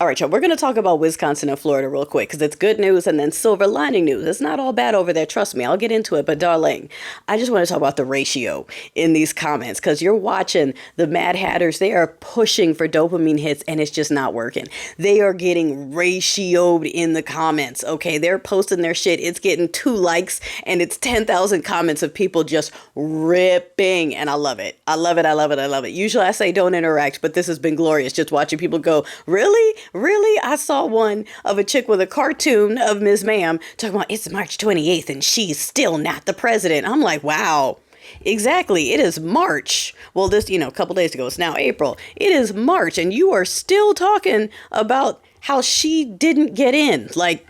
All right, y'all, we're going to talk about Wisconsin and Florida real quick because it's good news and then silver lining news. It's not all bad over there. Trust me, I'll get into it. But darling, I just want to talk about the ratio in these comments because you're watching the Mad Hatters. They are pushing for dopamine hits and it's just not working. They are getting ratioed in the comments. Okay, they're posting their shit. It's getting 2 likes and it's 10,000 comments of people just ripping. And I love it. I love it. I love it. I love it. Usually I say don't interact, but this has been glorious just watching people go, really? Really? I saw one of a chick with a cartoon of Ms. Ma'am talking about it's March 28th and she's still not the president. I'm like, wow. Exactly. It is March. Well, this, a couple days ago, it's now April. It is March and you are still talking about how she didn't get in. Like,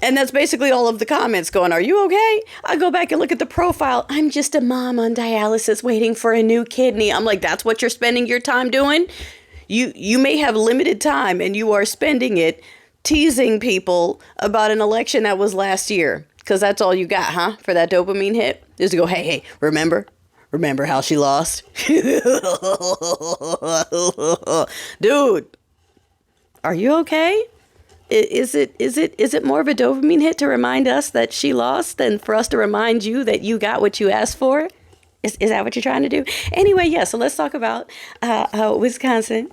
and that's basically all of the comments going, are you okay? I go back and look at the profile. I'm just a mom on dialysis waiting for a new kidney. I'm like, that's what you're spending your time doing? You may have limited time and you are spending it teasing people about an election that was last year. Because that's all you got, huh? For that dopamine hit? Is to go, hey, remember? Remember how she lost? Dude, are you okay? Is it more of a dopamine hit to remind us that she lost than for us to remind you that you got what you asked for? Is that what you're trying to do? Anyway, yeah, so let's talk about Wisconsin.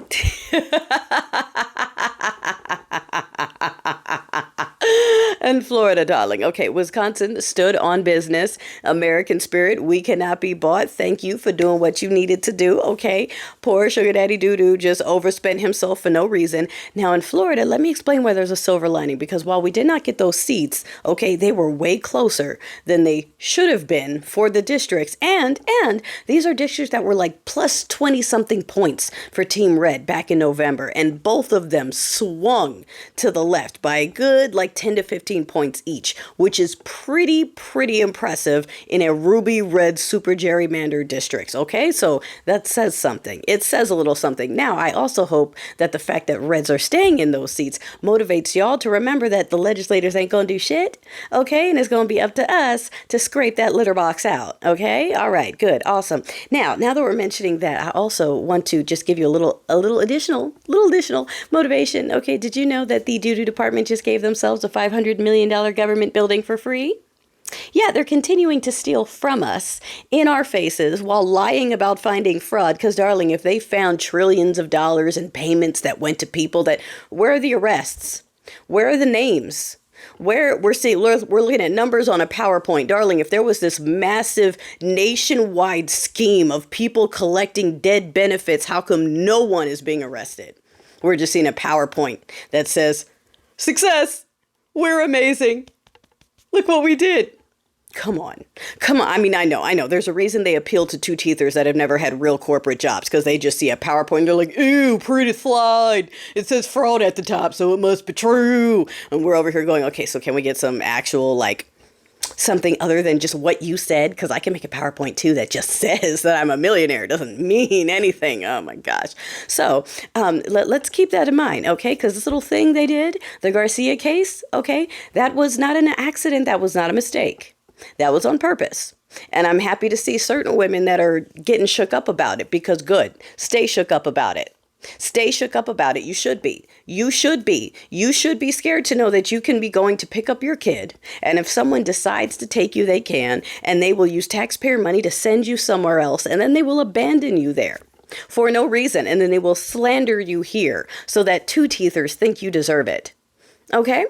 And Florida, darling. Okay, Wisconsin stood on business. American spirit, we cannot be bought. Thank you for doing what you needed to do. Okay, poor sugar daddy doo-doo just overspent himself for no reason. Now in Florida, let me explain why there's a silver lining. Because while we did not get those seats, okay, they were way closer than they should have been for the districts. And these are districts that were like plus 20 something points for Team Red back in November. And both of them swung to the left by a good like 10 to 15 points each, which is pretty impressive in a ruby red super gerrymandered districts. Okay, so that says something. It says a little something. Now, I also hope that the fact that Reds are staying in those seats motivates y'all to remember that the legislators ain't gonna do shit. Okay, and it's gonna be up to us to scrape that litter box out. Okay, all right, good, awesome. Now that we're mentioning that, I also want to just give you a little additional motivation. Okay, did you know that the doo-doo department just gave themselves a $500 million government building for free? Yeah, they're continuing to steal from us in our faces while lying about finding fraud. Because, darling, if they found trillions of dollars in payments that went to people where are the arrests? Where are the names? We're looking at numbers on a PowerPoint. Darling, if there was this massive nationwide scheme of people collecting dead benefits, how come no one is being arrested? We're just seeing a PowerPoint that says, success, we're amazing. Look what we did. Come on. I mean, I know. There's a reason they appeal to two-teethers that have never had real corporate jobs because they just see a PowerPoint. They're like, ew, pretty slide. It says fraud at the top, so it must be true. And we're over here going, okay, so can we get some actual, something other than just what you said? Because I can make a PowerPoint, too, that just says that I'm a millionaire. It doesn't mean anything. Oh, my gosh. So let's keep that in mind, okay? Because this little thing they did, the Garcia case, okay, that was not an accident. That was not a mistake. That was on purpose. And I'm happy to see certain women that are getting shook up about it because good. Stay shook up about it. Stay shook up about it. You should be. You should be. You should be scared to know that you can be going to pick up your kid. And if someone decides to take you, they can. And they will use taxpayer money to send you somewhere else. And then they will abandon you there for no reason. And then they will slander you here so that two-teethers think you deserve it. Okay?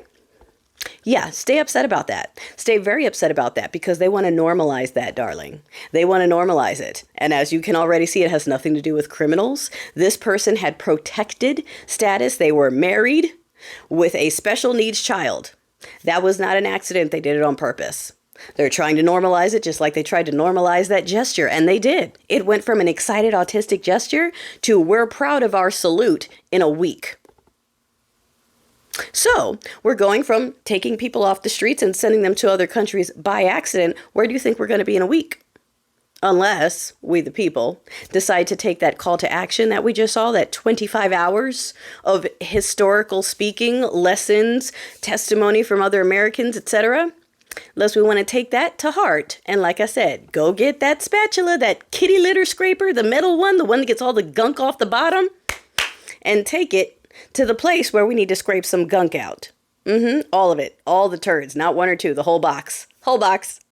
Yeah, stay upset about that. Stay very upset about that because they want to normalize that, darling. They want to normalize it. And as you can already see, it has nothing to do with criminals. This person had protected status. They were married with a special needs child. That was not an accident. They did it on purpose. They're trying to normalize it just like they tried to normalize that gesture. And they did. It went from an excited autistic gesture to we're proud of our salute in a week. So we're going from taking people off the streets and sending them to other countries by accident. Where do you think we're going to be in a week? Unless we, the people, decide to take that call to action that we just saw, that 25 hours of historical speaking, lessons, testimony from other Americans, etc. Unless we want to take that to heart. And like I said, go get that spatula, that kitty litter scraper, the metal one, the one that gets all the gunk off the bottom. and take it to the place where we need to scrape some gunk out. All of it. All the turds. Not one or two. The whole box. Whole box.